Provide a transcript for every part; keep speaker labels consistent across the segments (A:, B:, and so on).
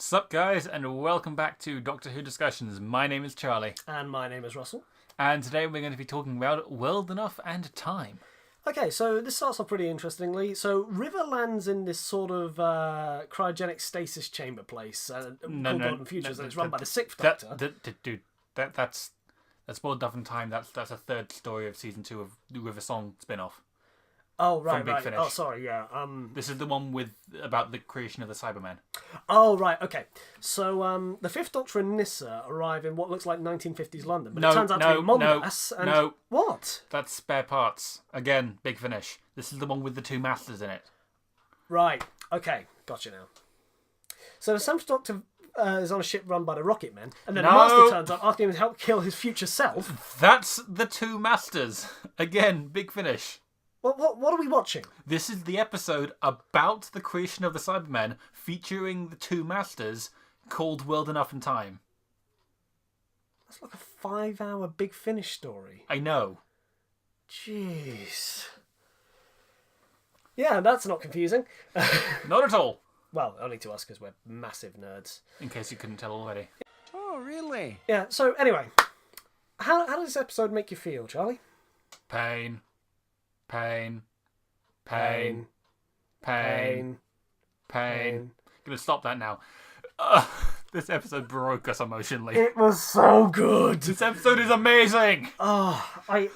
A: Sup guys, and welcome back to Doctor Who Discussions. My name is Charlie,
B: And my name is Russell.
A: and today we're going to be talking about World Enough and Time.
B: Okay, so this starts off pretty interestingly. So River lands in this sort of cryogenic stasis chamber place called Golden Futures, and it's run by the Sixth Doctor.
A: Dude, that's World Enough and Time. That's a third story of season 2 of the River Song spin-off.
B: Oh, right,
A: Big
B: right.
A: Finish.
B: Oh, sorry, yeah.
A: This is the one about the creation of the Cybermen.
B: Oh, right, okay. So the Fifth Doctor and Nyssa arrive in what looks like 1950s London, but it turns out to be Mondas. And what?
A: That's Spare Parts. Again, Big Finish. This is the one with the two masters in it.
B: Right, okay, gotcha now. So the Seventh Doctor is on a ship run by the Rocket Men, and then the Master turns up asking him to help kill his future self.
A: That's the two masters. Again, Big Finish.
B: What are we watching?
A: This is the episode about the creation of the Cybermen, featuring the two masters, called World Enough and Time.
B: That's like a 5-hour Big Finish story.
A: I know.
B: Jeez. Yeah, that's not confusing.
A: Not at all.
B: Well, only to us because we're massive nerds.
A: In case you couldn't tell already.
C: Oh, really?
B: Yeah, so anyway, how does this episode make you feel, Charlie?
A: Pain. Pain.
B: Pain.
A: Pain. Pain. Gonna stop that now. This episode broke us emotionally.
B: It was so good.
A: This episode is amazing.
B: Oh, I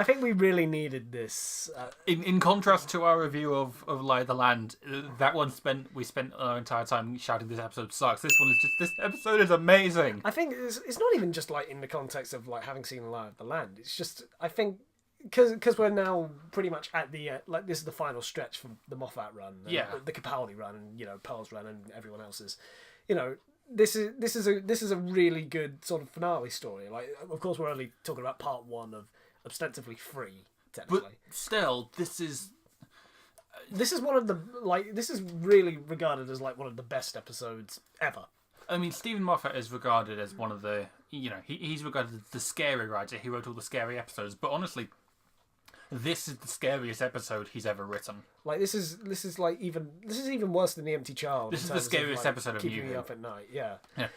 B: think we really needed this.
A: In contrast to our review of Light of the Land, that one we spent our entire time shouting this episode sucks. This one is just, this episode is amazing.
B: I think it's not even just like in the context of like having seen Light of the Land. It's just, I think, because we're now pretty much at the like this is the final stretch from the Moffat run, and the Capaldi run, and Pearl's run, and everyone else's. This is a really good sort of finale story. Like, of course, we're only talking about part 1 of ostensibly 3, technically.
A: But still, this is
B: one of the this is really regarded as like one of the best episodes ever.
A: I mean, Stephen Moffat is regarded as one of the he's regarded as the scary writer. He wrote all the scary episodes, but honestly, this is the scariest episode he's ever written.
B: Like this is even worse than The Empty Child.
A: This is the scariest episode of New Who.
B: Keeping me up at night. Yeah.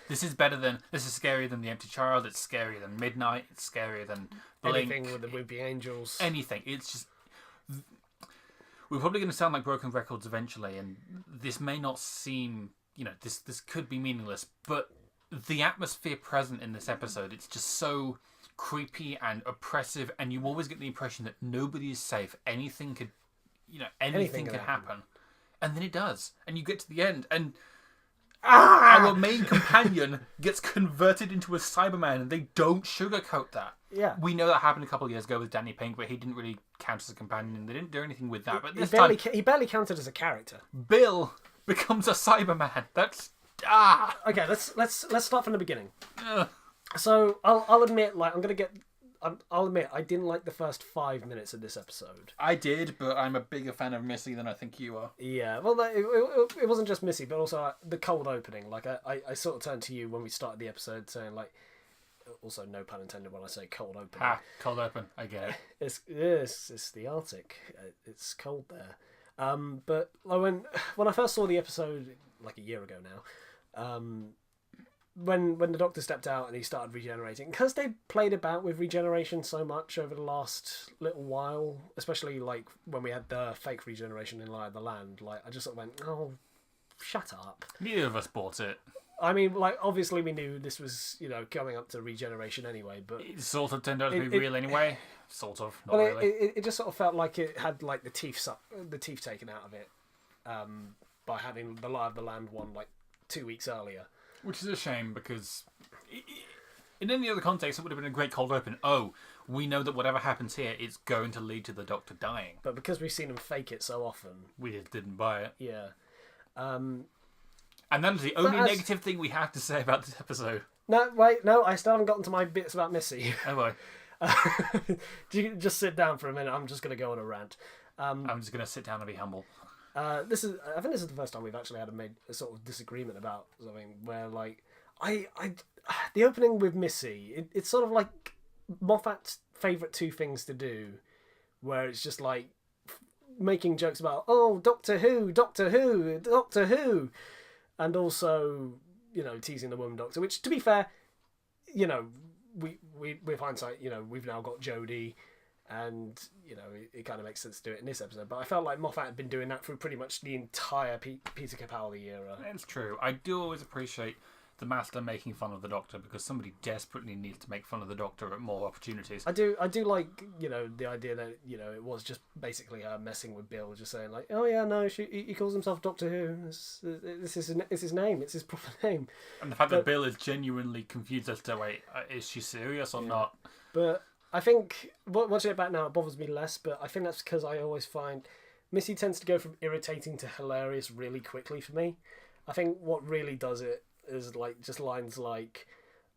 A: This is scarier than The Empty Child. It's scarier than Midnight. It's scarier than Blink.
B: Anything with the Wimpy Angels.
A: Anything. It's just, we're probably going to sound like broken records eventually, and this may not seem, this could be meaningless, but the atmosphere present in this episode, it's just so creepy and oppressive, and you always get the impression that nobody is safe. Anything could happen. And then it does. And you get to the end, and our main companion gets converted into a Cyberman, and they don't sugarcoat that.
B: Yeah.
A: We know that happened a couple of years ago with Danny Pink, but he didn't really count as a companion, and they didn't do anything with that. But this time,
B: he barely counted as a character.
A: Bill becomes a Cyberman. That's
B: Okay, let's start from the beginning. So I'll admit, I'll admit I didn't like the first 5 minutes of this episode.
A: I did, but I'm a bigger fan of Missy than I think you are.
B: Yeah, well, it wasn't just Missy, but also the cold opening. Like I sort of turned to you when we started the episode, saying like, also no pun intended when I say cold opening.
A: Cold open. I get it.
B: It's the Arctic. It's cold there. But when I first saw the episode like a year ago now, when the Doctor stepped out and he started regenerating, because they played about with regeneration so much over the last little while, especially like when we had the fake regeneration in Light of the Land, like I just sort of went, oh, shut up.
A: Neither of us bought it.
B: I mean, like, obviously we knew this was, going up to regeneration anyway, but
A: it sort of turned out to be real anyway. Sort of, not
B: well,
A: really.
B: It just sort of felt like it had like the teeth taken out of it, by having the Light of the Land one like 2 weeks earlier.
A: Which is a shame, because in any other context, it would have been a great cold open. Oh, we know that whatever happens here, it's going to lead to the Doctor dying.
B: But because we've seen him fake it so often,
A: we just didn't buy it.
B: Yeah.
A: And that is the only negative thing we have to say about this episode.
B: No, wait, no, I still haven't gotten to my bits about Missy.
A: Oh boy.
B: Just sit down for a minute. I'm just going to go on a rant.
A: I'm just going to sit down and be humble.
B: I think this is the first time we've actually had a sort of disagreement about something where, like, the opening with Missy, it's sort of like Moffat's favourite 2 things to do, where it's just like making jokes about, oh, Doctor Who, Doctor Who, Doctor Who, and also, teasing the woman doctor, which, to be fair, we with hindsight, we've now got Jodie, and it kind of makes sense to do it in this episode. But I felt like Moffat had been doing that through pretty much the entire Peter Capaldi era.
A: It's true. I do always appreciate the Master making fun of the Doctor, because somebody desperately needs to make fun of the Doctor at more opportunities.
B: I do like, the idea that, it was just basically her messing with Bill, just saying like, oh yeah, no, he calls himself Doctor Who. This is his name. It's his proper name.
A: And the fact that Bill is genuinely confused as to, wait, is she serious or not?
B: But I think, watching it back now, it bothers me less, but I think that's because I always find Missy tends to go from irritating to hilarious really quickly for me. I think what really does it is like just lines like,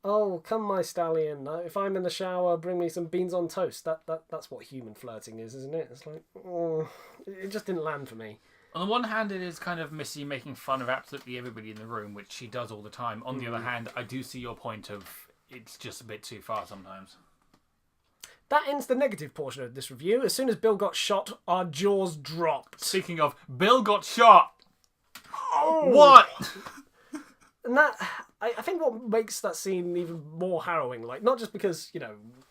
B: "Oh, come my stallion, if I'm in the shower, bring me some beans on toast." That's what human flirting is, isn't it? It's like, oh, it just didn't land for me.
A: On the one hand, it is kind of Missy making fun of absolutely everybody in the room, which she does all the time. On the other hand, I do see your point of it's just a bit too far sometimes.
B: That ends the negative portion of this review. As soon as Bill got shot, our jaws dropped.
A: Speaking of, Bill got shot!
B: Oh!
A: What?
B: And that, I think what makes that scene even more harrowing, like, not just because,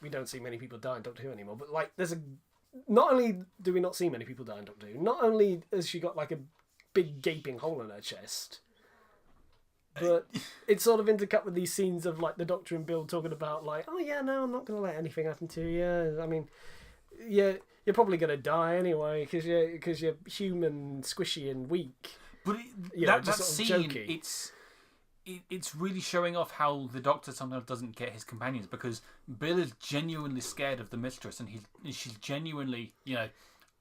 B: we don't see many people die in Doctor Who anymore, but, like, not only do we not see many people die in Doctor Who, not only has she got, like, a big gaping hole in her chest, but it's sort of intercut with these scenes of, like, the Doctor and Bill talking about, like, oh, yeah, no, I'm not going to let anything happen to you. I mean, yeah, you're probably going to die anyway, because you're human, squishy, and weak.
A: But that scene, it's really showing off how the Doctor sometimes doesn't get his companions, because Bill is genuinely scared of the Mistress, and she's genuinely,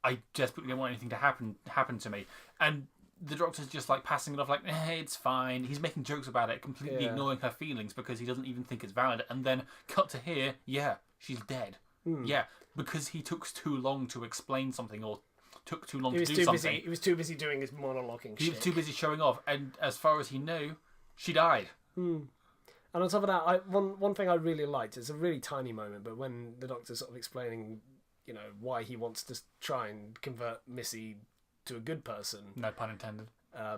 A: I desperately don't want anything to happen to me. And the Doctor's just like passing it off like, hey, it's fine. He's making jokes about it, completely ignoring her feelings because he doesn't even think it's valid. And then cut to here, yeah, she's dead. Yeah, because he took too long to explain something, or took too long to do something.
B: He was too busy doing his monologuing.
A: He was too busy showing off, and as far as he knew, she died.
B: And on top of that, one thing I really liked, it's a really tiny moment, but when the Doctor's sort of explaining, why he wants to try and convert Missy to a good person.
A: No pun intended.
B: I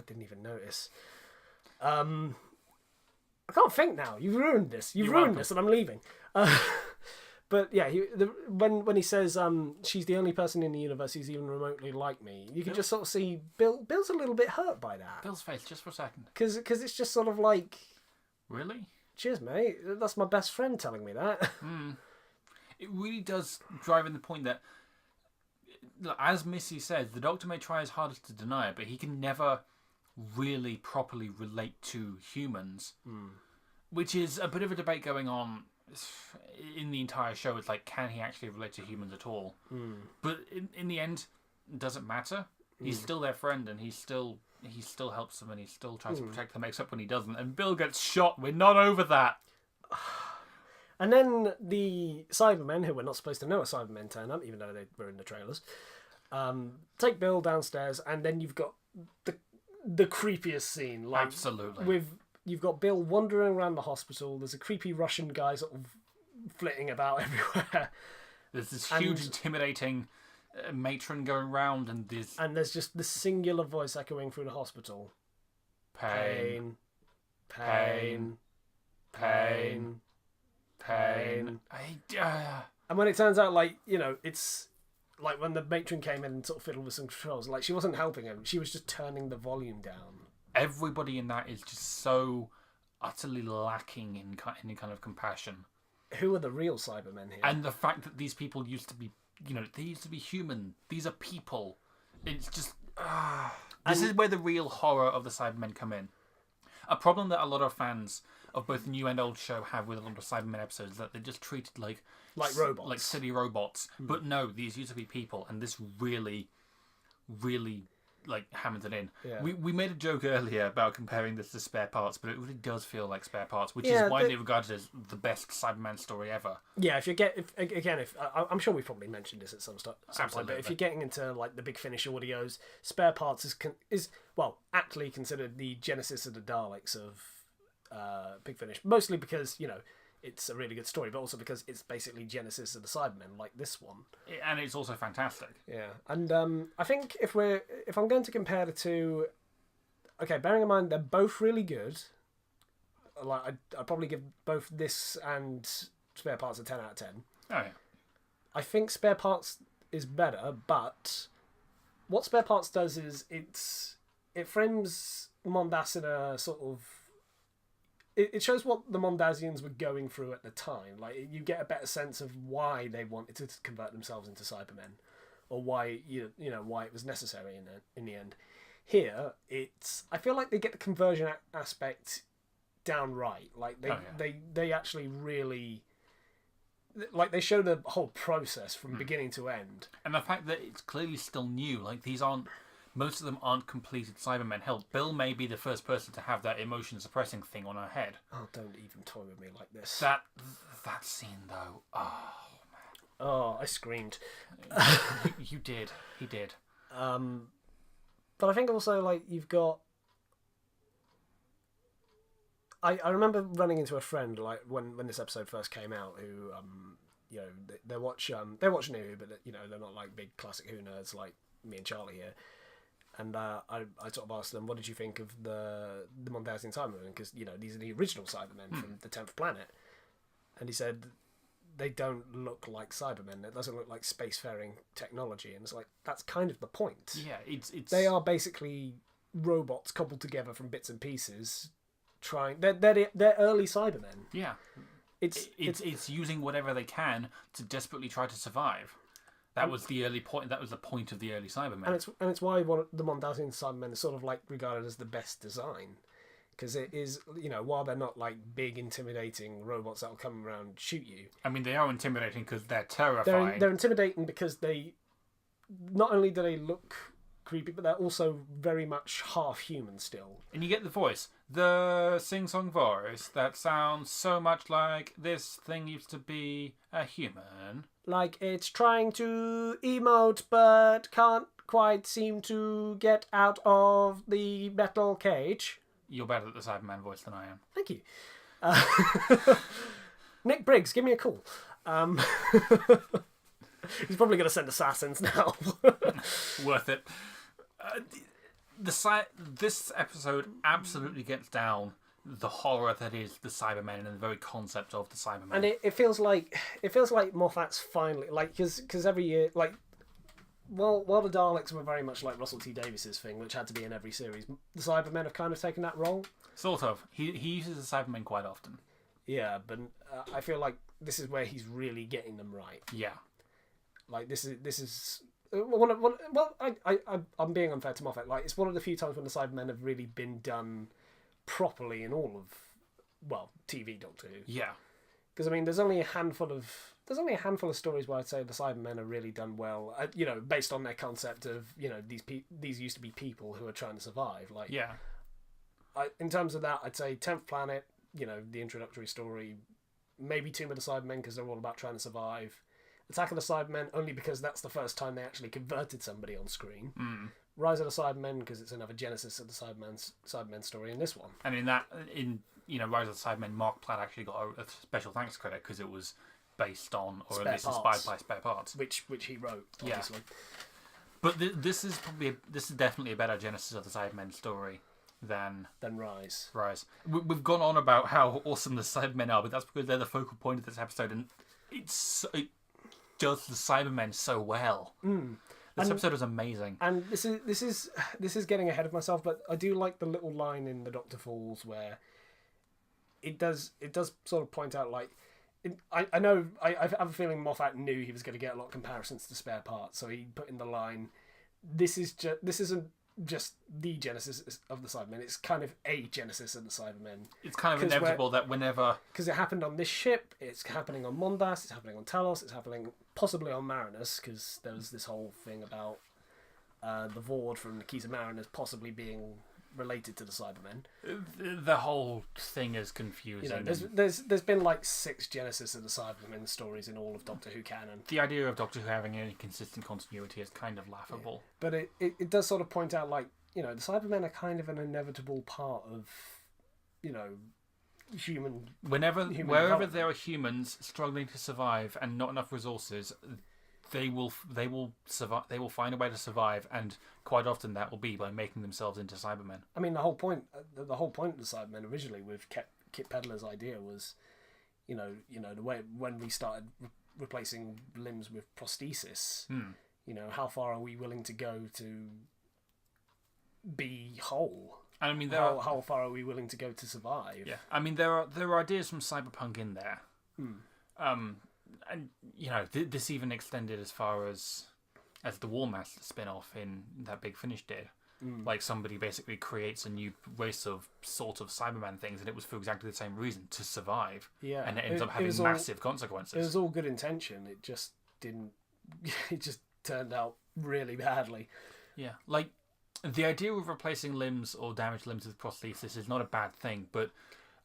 B: didn't even notice. I can't think now. You've ruined this. You've ruined this, and I'm leaving. But yeah, when he says she's the only person in the universe who's even remotely like me, you can just sort of see Bill's a little bit hurt by that.
A: Bill's face, just for a second.
B: Because it's just sort of like,
A: really?
B: Cheers, mate. That's my best friend telling me that.
A: It really does drive in the point that, as Missy says, the Doctor may try his hardest to deny it, but he can never really properly relate to humans, which is a bit of a debate going on in the entire show. It's like, can he actually relate to humans at all? But in the end, it doesn't matter. He's still their friend, and he still helps them, and he still tries to protect them, except when he doesn't. And Bill gets shot. We're not over that.
B: And then the Cybermen, who we're not supposed to know are Cybermen, turn up, even though they were in the trailers. Take Bill downstairs, and then you've got the creepiest scene. Like,
A: absolutely.
B: You've got Bill wandering around the hospital. There's a creepy Russian guy sort of flitting about everywhere.
A: There's this huge, intimidating matron going round, and
B: there's just the singular voice echoing through the hospital. Pain. Pain. Pain. Pain. And when it turns out, like, it's like when the matron came in and sort of fiddled with some controls, like, she wasn't helping him. She was just turning the volume down.
A: Everybody in that is just so utterly lacking in any kind of compassion.
B: Who are the real Cybermen here?
A: And the fact that these people used to be, they used to be human. These are people. It's just... This is where the real horror of the Cybermen come in. A problem that a lot of fans of both new and old show have with a lot of Cybermen episodes, that they're just treated like
B: robots,
A: like silly robots. But no, these used to be people, and this really, really like hammers it in.
B: Yeah.
A: We made a joke earlier about comparing this to Spare Parts, but it really does feel like Spare Parts, which is widely regarded as the best Cyberman story ever. Yeah,
B: if I'm sure we've probably mentioned this at some point, but if you're getting into like the Big Finish audios, Spare Parts is aptly considered the genesis of the Daleks of Big Finish, mostly because it's a really good story, but also because it's basically genesis of the Cybermen, like this one.
A: And it's also fantastic.
B: Yeah, and I think if I'm going to compare the two, okay, bearing in mind they're both really good. Like I'd probably give both this and Spare Parts a 10 out of 10.
A: Oh yeah.
B: I think Spare Parts is better, but what Spare Parts does is it frames Mondas in a sort of... It shows what the Mondasians were going through at the time. Like, you get a better sense of why they wanted to convert themselves into Cybermen, or why why it was necessary in the end. Here, I feel like they get the conversion aspect down right. Like they actually really, like, they show the whole process from beginning to end.
A: And the fact that it's clearly still new. Like, most of them aren't completed Cybermen. Hell, Bill may be the first person to have that emotion suppressing thing on her head.
B: Oh, don't even toy with me like this.
A: That scene though. Oh man.
B: Oh, I screamed.
A: You did. He did.
B: But I think also, like, you've got... I remember running into a friend, like, when this episode first came out, who they watch New Who, but they're not like big classic Who nerds like me and Charlie here. And I sort of asked them, what did you think of the Mondasian Cybermen? Because, these are the original Cybermen from the 10th planet. And he said, they don't look like Cybermen. It doesn't look like spacefaring technology. And it's like, that's kind of the point.
A: Yeah, it's...
B: They are basically robots cobbled together from bits and pieces. They're early Cybermen.
A: Yeah. It's using whatever they can to desperately try to survive. That was the early point. That was the point of the early Cybermen.
B: And it's why the Mondasian Cybermen is sort of like regarded as the best design, because it is, while they're not like big intimidating robots that'll come around and shoot you.
A: I mean, they are intimidating because they're terrifying.
B: They're intimidating because they not only do they look creepy, but they're also very much half human still.
A: And you get the voice, the sing-song voice that sounds so much like this thing used to be a human.
B: Like it's trying to emote, but can't quite seem to get out of the metal cage.
A: You're better at the Cyberman voice than I am.
B: Thank you. Nick Briggs, give me a call. He's probably going to send assassins now.
A: Worth it. This episode absolutely gets down the horror that is the Cybermen and the very concept of the Cybermen.
B: And it feels like Moffat's finally, like, because every year, like, while the Daleks were very much like Russell T Davies's thing, which had to be in every series, the Cybermen have kind of taken that role.
A: Sort of. He uses the Cybermen quite often.
B: Yeah, but I feel like this is where he's really getting them right.
A: Yeah.
B: Like this is I'm being unfair to Moffat. Like, it's one of the few times when the Cybermen have really been done properly in all of, TV Doctor Who.
A: Yeah.
B: Because I mean, there's only a handful of stories where I'd say the Cybermen are really done well. Based on their concept of these used to be people who are trying to survive. Like,
A: yeah.
B: In terms of that, I'd say 10th Planet. The introductory story, maybe Tomb of the Cybermen because they're all about trying to survive. Attack of the Cybermen only because that's the first time they actually converted somebody on screen. Rise of the Cybermen because it's another genesis of the Cybermen story in this one.
A: And in Rise of the Cybermen, Mark Platt actually got a special thanks credit because it was based on, or at least inspired by Spare Parts,
B: which he wrote, obviously.
A: Yeah. But this is definitely a better genesis of the Cybermen story than
B: Rise.
A: We've gone on about how awesome the Cybermen are, but that's because they're the focal point of this episode, and it does the Cybermen so well. This episode is amazing.
B: And this is getting ahead of myself, but I do like the little line in The Doctor Falls where it does sort of point out, like, I have a feeling Moffat knew he was going to get a lot of comparisons to Spare Parts, so he put in the line, this isn't just the genesis of the Cybermen, it's kind of a genesis of the Cybermen.
A: It's kind of inevitable that whenever...
B: Because it happened on this ship, it's happening on Mondas, it's happening on Talos, it's happening possibly on Marinus, because there was this whole thing about the Vord from the Keys of Marinus possibly being related to the Cybermen.
A: The whole thing is confusing.
B: There's been like 6 genesis of the Cybermen stories in all of Doctor Who canon.
A: The idea of Doctor Who having any consistent continuity is kind of laughable.
B: Yeah. But it does sort of point out, like, the Cybermen are kind of an inevitable part of, wherever
A: there are humans struggling to survive and not enough resources, they will survive. They will find a way to survive, and quite often that will be by making themselves into Cybermen.
B: I mean, the whole point of the Cybermen originally with Kit Pedler's idea was, the way when we started replacing limbs with prosthesis. How far are we willing to go to be whole?
A: And I mean,
B: how far are we willing to go to survive?
A: Yeah, I mean, there are ideas from Cyberpunk in there. And this even extended as far as the Warmaster spin-off in that Big Finish did. Like, somebody basically creates a new race of sort of Cyberman things, and it was for exactly the same reason, to survive.
B: Yeah,
A: and it ends up having massive consequences.
B: It was all good intention. It just didn't. It just turned out really badly.
A: Yeah, like, the idea of replacing limbs or damaged limbs with prosthesis is not a bad thing, but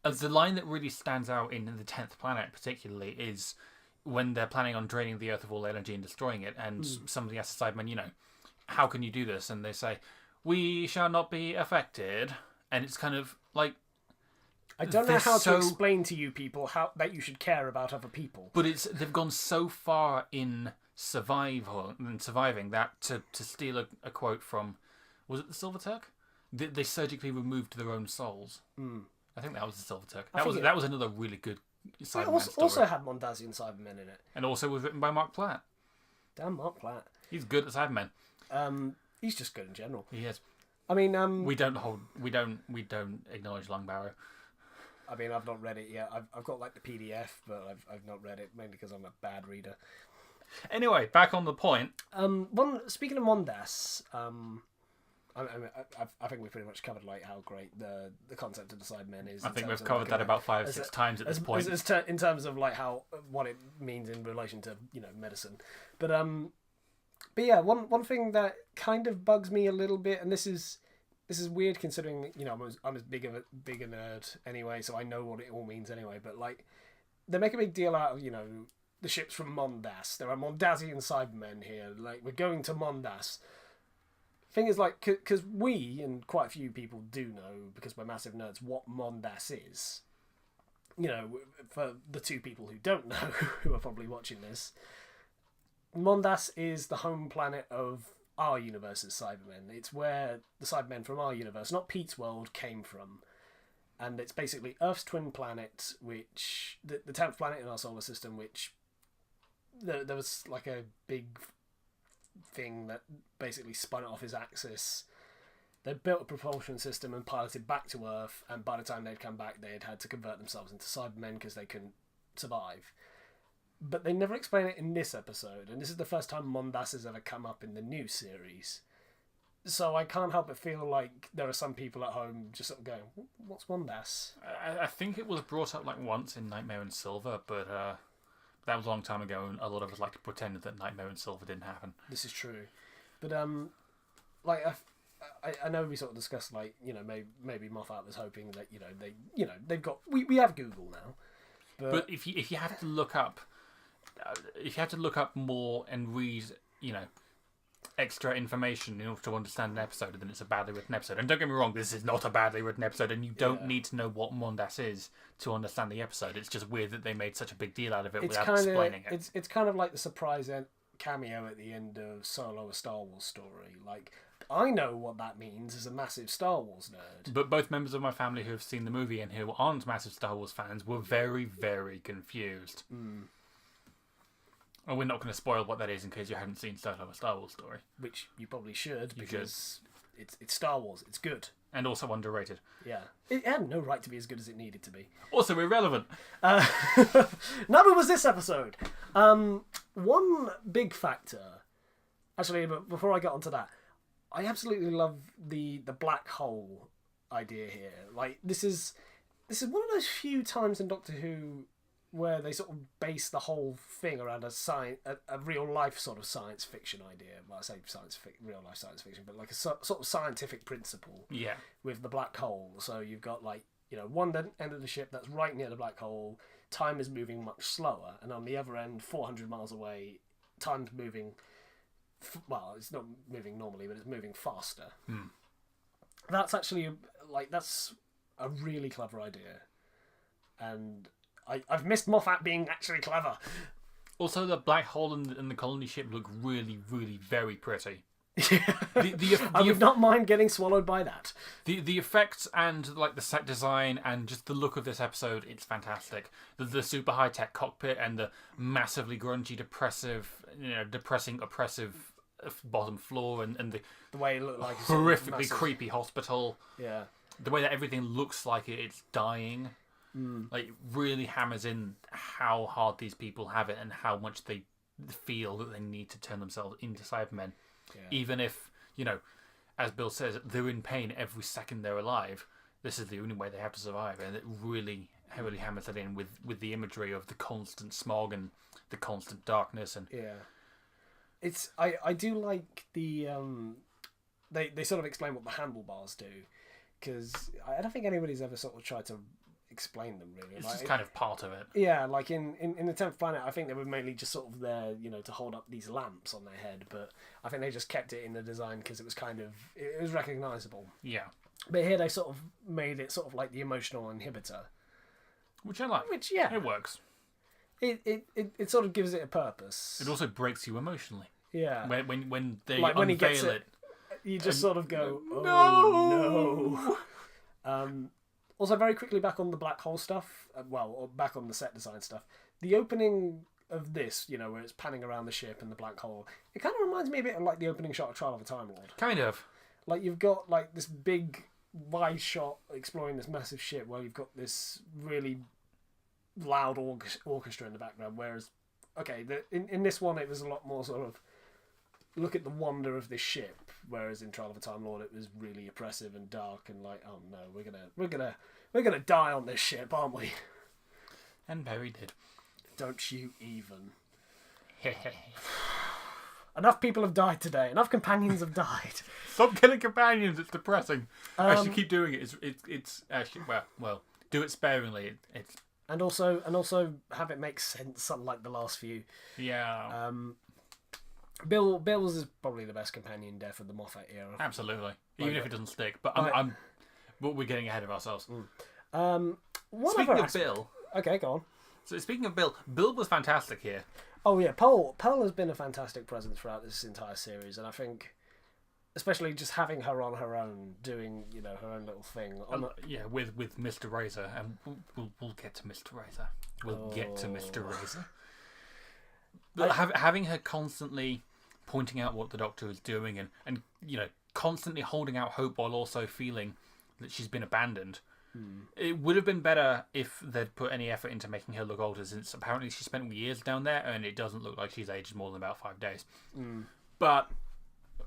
A: the line that really stands out in the 10th planet particularly is when they're planning on draining the Earth of all energy and destroying it, and somebody asks the Cybermen, how can you do this? And they say, we shall not be affected. And it's kind of like...
B: I don't know how to explain to you people that you should care about other people.
A: But they've gone so far in surviving that to steal a quote from... Was it the Silver Turk? They surgically removed their own souls. I think that was the Silver Turk. That was another really good Cyberman story.
B: Also had Mondasian Cybermen in it.
A: And also was written by Mark Platt.
B: Damn, Mark Platt.
A: He's good at Cybermen.
B: He's just good in general.
A: He is.
B: I mean,
A: we don't acknowledge Longbarrow.
B: I mean, I've not read it yet. I've got like the PDF, but I've not read it mainly because I'm a bad reader.
A: Anyway, back on the point.
B: Speaking of Mondas, I think we've pretty much covered like how great the concept of the Cybermen is.
A: I think we've covered that about 5 or 6 times at this point.
B: In terms of like what it means in relation to medicine, but yeah, one thing that kind of bugs me a little bit, and this is weird considering I'm as big a nerd anyway, so I know what it all means anyway. But like they make a big deal out of the ships from Mondas. There are Mondasian Cybermen here. Like we're going to Mondas. Thing is, like, because we and quite a few people do know, because we're massive nerds, what Mondas is. For the 2 people who don't know, who are probably watching this, Mondas is the home planet of our universe's Cybermen. It's where the Cybermen from our universe, not Pete's world, came from. And it's basically Earth's twin planet, which the 10th planet in our solar system, which there was like a big thing that basically spun it off his axis. They built a propulsion system and piloted back to Earth, and by the time they'd come back they'd had to convert themselves into Cybermen because they couldn't survive. But they never explain it in this episode, and this is the first time Mondas has ever come up in the new series. So I can't help but feel like there are some people at home just sort of going, what's Mondas?
A: I think it was brought up like once in Nightmare in Silver, but that was a long time ago, and a lot of us like to pretend that Nightmare in Silver didn't happen.
B: This is true, but like I know we sort of discussed like maybe Moffat was hoping that they've got we have Google now,
A: but if you have to look up more and read extra information in order to understand an episode, then it's a badly written episode. And don't get me wrong, this is not a badly written episode, and you don't need to know what Mondas is to understand the episode. It's just weird that they made such a big deal out of it without explaining it.
B: It's kind of like the surprise cameo at the end of Solo, a Star Wars story. Like, I know what that means as a massive Star Wars nerd.
A: But both members of my family who have seen the movie and who aren't massive Star Wars fans were very, very confused. And we're not going to spoil what that is in case you haven't seen Solo, a Star Wars story.
B: Which you probably should, because it's Star Wars. It's good.
A: And also underrated.
B: Yeah. It had no right to be as good as it needed to be.
A: Also irrelevant.
B: Neither was this episode. One big factor... Actually, but before I get onto that, I absolutely love the black hole idea here. Like, this is one of those few times in Doctor Who where they sort of base the whole thing around a real life sort of science fiction idea. Well, I say real life science fiction, but like a sort of scientific principle.
A: Yeah. With
B: the black hole. So you've got like one end of the ship that's right near the black hole. Time is moving much slower, and on the other end, 400 miles away, time's moving. Well, it's not moving normally, but it's moving faster. That's actually that's a really clever idea, and I've missed Moffat being actually clever.
A: Also, the black hole and the colony ship look really, really very pretty.
B: I would not mind getting swallowed by that.
A: The effects and like the set design and just the look of this episode, it's fantastic. The super high tech cockpit and the massively grungy, depressing, oppressive bottom floor and
B: The way it looked like
A: horrifically creepy hospital.
B: Yeah.
A: The way that everything looks like it's dying. Like, really hammers in how hard these people have it and how much they feel that they need to turn themselves into Cybermen.
B: Yeah.
A: Even if, as Bill says, they're in pain every second they're alive. This is the only way they have to survive, and it really heavily hammers that in with the imagery of the constant smog and the constant darkness. And
B: it's I do like the they sort of explain what the handlebars do, because I don't think anybody's ever sort of tried to explain them really.
A: It's just kind of part of it.
B: Yeah, like in the 10th Planet, I think they were mainly just sort of there, to hold up these lamps on their head, but I think they just kept it in the design because it was recognisable.
A: Yeah.
B: But here they sort of made it sort of like the emotional inhibitor.
A: Which I like.
B: Which, yeah.
A: It works.
B: It sort of gives it a purpose.
A: It also breaks you emotionally.
B: Yeah.
A: When they
B: like when he gets
A: unveil
B: it, you just sort of go,
A: no!
B: Also, very quickly back on the black hole stuff, or back on the set design stuff, the opening of this, where it's panning around the ship and the black hole, it kind of reminds me a bit of like the opening shot of Trial of a Time Lord.
A: Kind of.
B: Like, you've got like this big wide shot exploring this massive ship where you've got this really loud orchestra in the background, whereas, in this one it was a lot more sort of look at the wonder of this ship, whereas in Trial of a Time Lord it was really oppressive and dark and like, oh no, we're gonna die on this ship, aren't we?
A: And Barry did.
B: Don't you even. Enough people have died today. Enough companions have died.
A: Stop killing companions. It's depressing. Actually, keep doing it. It's actually well. Do it sparingly. It's
B: and also have it make sense. Unlike the last few.
A: Yeah.
B: Bill's is probably the best companion death of the Moffat era.
A: Absolutely. Even if it doesn't stick. But but we're getting ahead of ourselves.
B: Speaking
A: of Bill.
B: Okay, go on.
A: So speaking of Bill was fantastic here.
B: Oh yeah, Pearl has been a fantastic presence throughout this entire series, and I think, especially just having her on her own, doing her own little thing.
A: With Mr. Razor, and we'll get to Mr. Razor. We'll get to Mr. Razor. But having her constantly pointing out what the Doctor is doing, and constantly holding out hope while also feeling that she's been abandoned. It would have been better if they'd put any effort into making her look older, since apparently she spent years down there and it doesn't look like she's aged more than about 5 days. But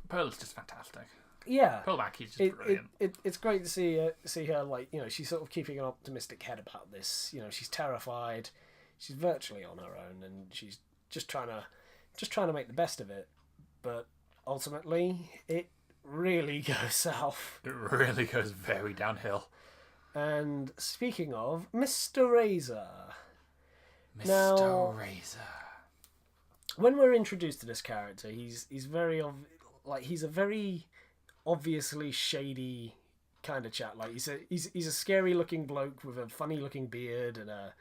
A: Pearl is just fantastic.
B: Yeah,
A: Pearl Mackie's just brilliant.
B: It's great to see her like she's sort of keeping an optimistic head about this. She's terrified, she's virtually on her own, and she's just trying to make the best of it. But ultimately, it really goes south.
A: It really goes very downhill.
B: And speaking of Mr. Razor,
A: Razor.
B: When we're introduced to this character, he's very he's a very obviously shady kind of chap. Like he's a scary looking bloke with a funny looking beard and a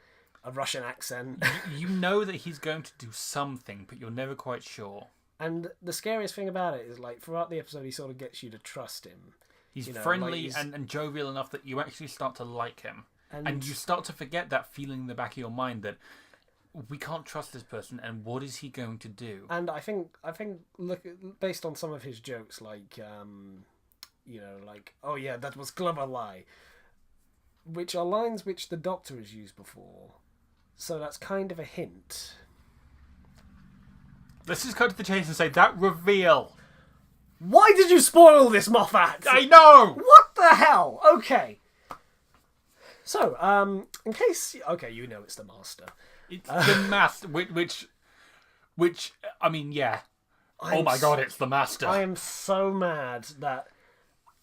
B: Russian accent.
A: You know that he's going to do something, but you're never quite sure.
B: And the scariest thing about it is, like, throughout the episode, he sort of gets you to trust him.
A: He's friendly and jovial enough that you actually start to like him. And you start to forget that feeling in the back of your mind that we can't trust this person, and what is he going to do?
B: And I think look, based on some of his jokes, like, oh yeah, that was clever lie, which are lines which the Doctor has used before. So that's kind of a hint. Let's
A: just cut to the chase and say that reveal.
B: Why did you spoil this, Moffat?
A: I know!
B: What the hell? Okay. So, in case... Okay, it's the Master.
A: It's the Master, which, I mean, yeah. Oh my god, it's the Master.
B: I am so mad that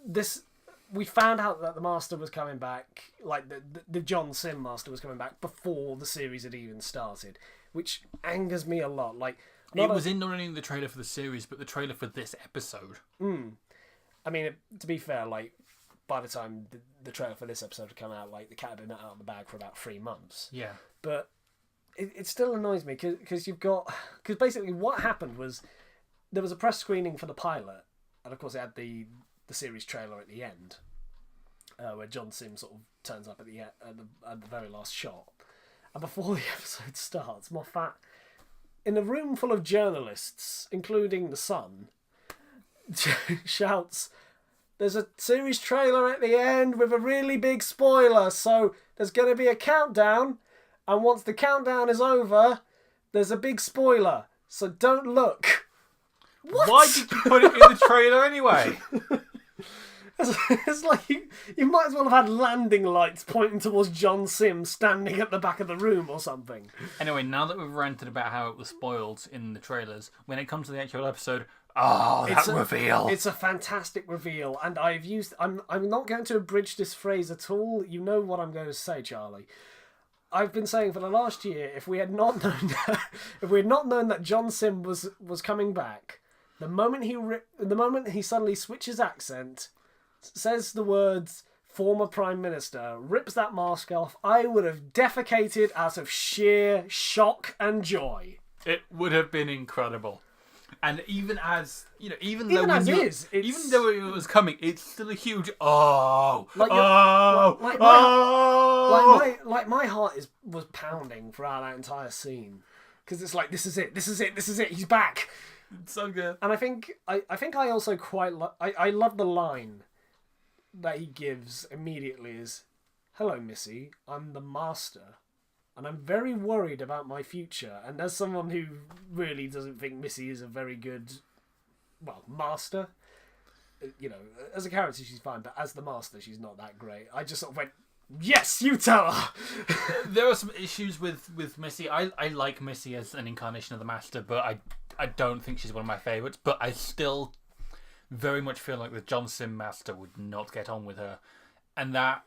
B: this... We found out that the Master was coming back, like the John Sim Master was coming back before the series had even started, which angers me a lot. Like,
A: it was not only the trailer for the series, but the trailer for this episode.
B: I mean, to be fair, like, by the time the trailer for this episode had come out, like, the cat had been out of the bag for about 3 months.
A: Yeah.
B: But it still annoys me because basically what happened was there was a press screening for the pilot, and of course it had the series trailer at the end, where John Simm sort of turns up at the very last shot, and before the episode starts, Moffat, in a room full of journalists, including the Sun, shouts, "There's a series trailer at the end with a really big spoiler, so there's going to be a countdown, and once the countdown is over, there's a big spoiler, so don't look." What?
A: Why did you put it in the trailer anyway?
B: It's like you might as well have had landing lights pointing towards John Simm standing at the back of the room or something.
A: Anyway, now that we've ranted about how it was spoiled in the trailers, when it comes to the actual episode, that reveal!
B: It's a fantastic reveal, and I'm not going to abridge this phrase at all. You know what I'm going to say, Charlie. I've been saying for the last year, if we had not known that John Simm was coming back, the moment he suddenly switches accent, says the words "former Prime Minister," rips that mask off, I would have defecated out of sheer shock and joy.
A: It would have been incredible. And even though it was coming, it's still a huge
B: my heart was pounding throughout that entire scene because it's like this is it, he's back.
A: It's so good.
B: And I think I also I love the line that he gives immediately is, "Hello, Missy, I'm the Master, and I'm very worried about my future." And as someone who really doesn't think Missy is a very good, Master, as a character she's fine, but as the Master she's not that great. I just sort of went, yes, you tell her!
A: There are some issues with Missy. I like Missy as an incarnation of the Master, but I don't think she's one of my favourites. But I still very much feel like the John Simm Master would not get on with her. And that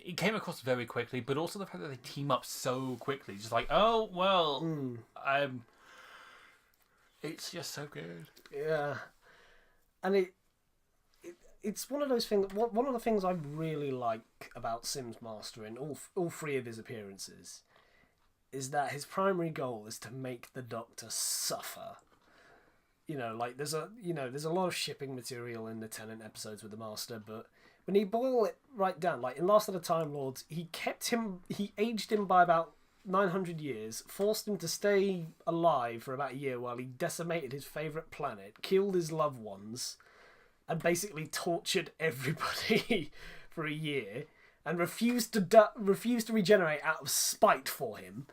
A: it came across very quickly, but also the fact that they team up so quickly. Just like, it's just so good.
B: Yeah. And it's one of those things. One of the things I really like about Simm's Master in all three of his appearances is that his primary goal is to make the Doctor suffer. There's a lot of shipping material in the Tennant episodes with the Master, but when you boil it right down, like in Last of the Time Lords, he aged him by about 900 years, forced him to stay alive for about a year while he decimated his favourite planet, killed his loved ones, and basically tortured everybody for a year, and refused to regenerate out of spite for him.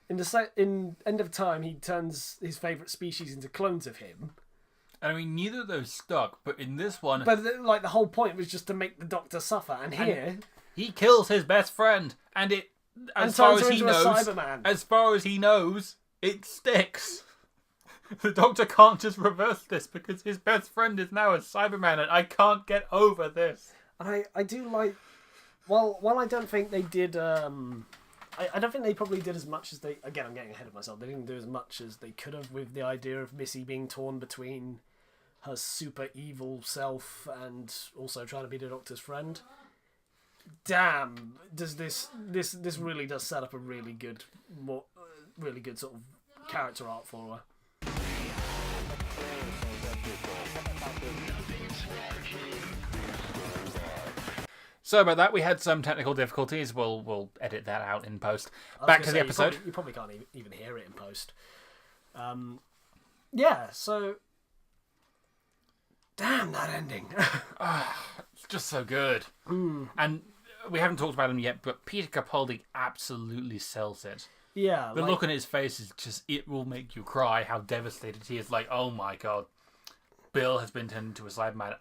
B: In End of Time, he turns his favourite species into clones of him.
A: I mean, neither of those stuck, but in this one...
B: But, the whole point was just to make the Doctor suffer, and here...
A: he kills his best friend, and it... As far as he knows, it sticks. The Doctor can't just reverse this because his best friend is now a Cyberman, and I can't get over this.
B: And I do like... While I don't think they did... I don't think they probably did as much as they... Again, I'm getting ahead of myself. They didn't do as much as they could have with the idea of Missy being torn between her super evil self and also trying to be the Doctor's friend. Damn, does this really does set up a really good sort of character arc for her.
A: So about that, we had some technical difficulties. We'll edit that out in post. Back to the episode.
B: You probably can't even hear it in post. So... Damn, that ending.
A: It's just so good. And we haven't talked about him yet, but Peter Capaldi absolutely sells it.
B: Yeah.
A: The look on his face is just, it will make you cry how devastated he is. Like, oh my god. Bill has been turned into a Cyberman.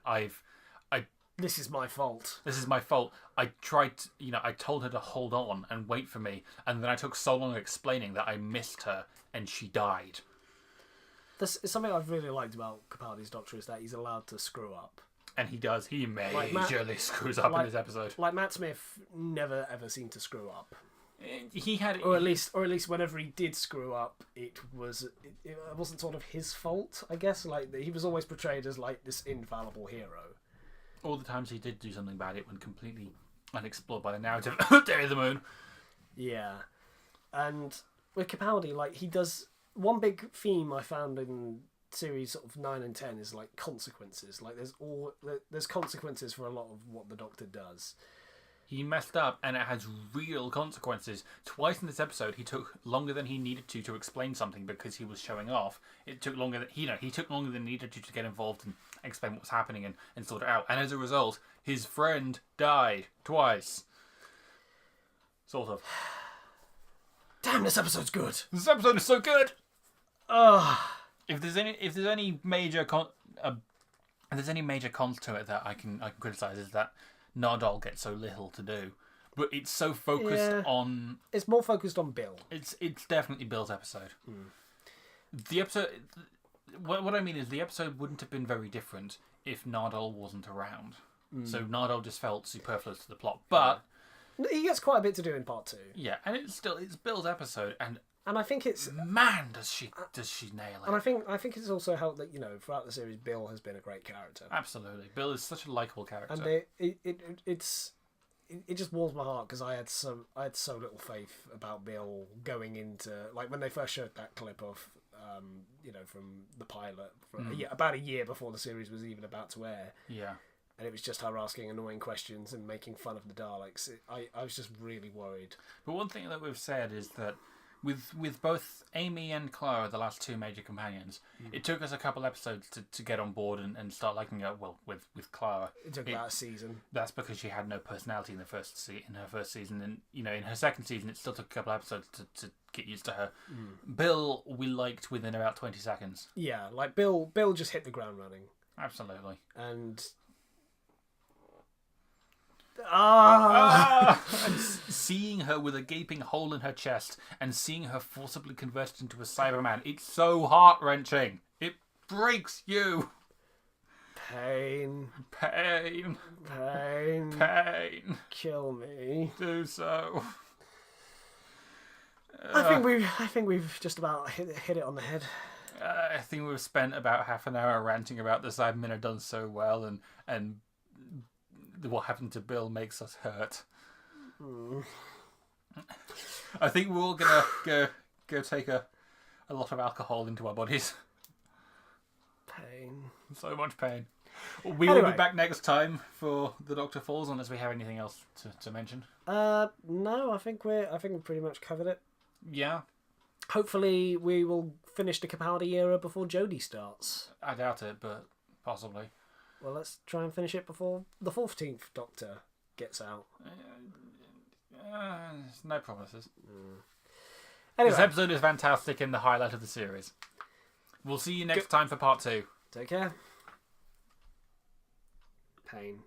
B: This is my fault.
A: This is my fault. I told her to hold on and wait for me, and then I took so long explaining that I missed her, and she died.
B: This is something I've really liked about Capaldi's Doctor, is that he's allowed to screw up.
A: And he does. He majorly screws up in this episode.
B: Like Matt Smith never ever seemed to screw up.
A: He had,
B: or at least whenever he did screw up, it wasn't sort of his fault. I guess he was always portrayed as like this infallible hero.
A: All the times he did do something bad, it went completely unexplored by the narrative. Day of the Moon.
B: Yeah. And with Capaldi, like, he does one big theme I found in series sort of 9 and 10 is like consequences. Like there's consequences for a lot of what the Doctor does.
A: He messed up, and it has real consequences. Twice in this episode, he took longer than he needed to explain something because he was showing off. It took longer than he took longer than he needed to get involved and explain what was happening and sort it out. And as a result, his friend died twice. Sort of.
B: Damn, this episode's good.
A: This episode is so good.
B: Ugh.
A: If there's any major cons to it that I can criticize, is that Nardole gets so little to do, but it's so focused on.
B: It's more focused on Bill.
A: It's definitely Bill's episode. The episode. What I mean is the episode wouldn't have been very different if Nardole wasn't around. So Nardole just felt superfluous to the plot, but
B: he gets quite a bit to do in part 2.
A: Yeah, and it's Bill's episode, and
B: I think it's
A: man, does she nail it?
B: And I think it's also helped that throughout the series, Bill has been a great character.
A: Absolutely, Bill is such a likable character,
B: and it just warms my heart because I had so little faith about Bill going into, like, when they first showed that clip of from the pilot about a year before the series was even about to air.
A: Yeah.
B: And it was just her asking annoying questions and making fun of the Daleks. I was just really worried.
A: But one thing that we've said is that with both Amy and Clara, the last two major companions, it took us a couple episodes to get on board and start liking her. Well, with Clara,
B: it took about a season.
A: That's because she had no personality in her first season, and in her second season, it still took a couple episodes to get used to her. Bill, we liked within about 20 seconds.
B: Yeah, like Bill just hit the ground running.
A: Absolutely.
B: And
A: and seeing her with a gaping hole in her chest and seeing her forcibly converted into a Cyberman, it's so heart-wrenching. It breaks you.
B: Pain. Kill me.
A: Do so.
B: I think we've just about hit it on the head.
A: I think we've spent about half an hour ranting about the Cybermen are done so well, and what happened to Bill makes us hurt. I think we're all gonna go take a lot of alcohol into our bodies.
B: Pain.
A: So much pain. We will be back next time for The Doctor Falls, unless we have anything else to mention.
B: No, I think we pretty much covered it.
A: Yeah.
B: Hopefully we will finish the Capaldi era before Jodie starts.
A: I doubt it, but possibly.
B: Well, let's try and finish it before the 14th Doctor gets out.
A: No promises.
B: Anyway.
A: This episode is fantastic and the highlight of the series. We'll see you next time for part 2.
B: Take care. Pain.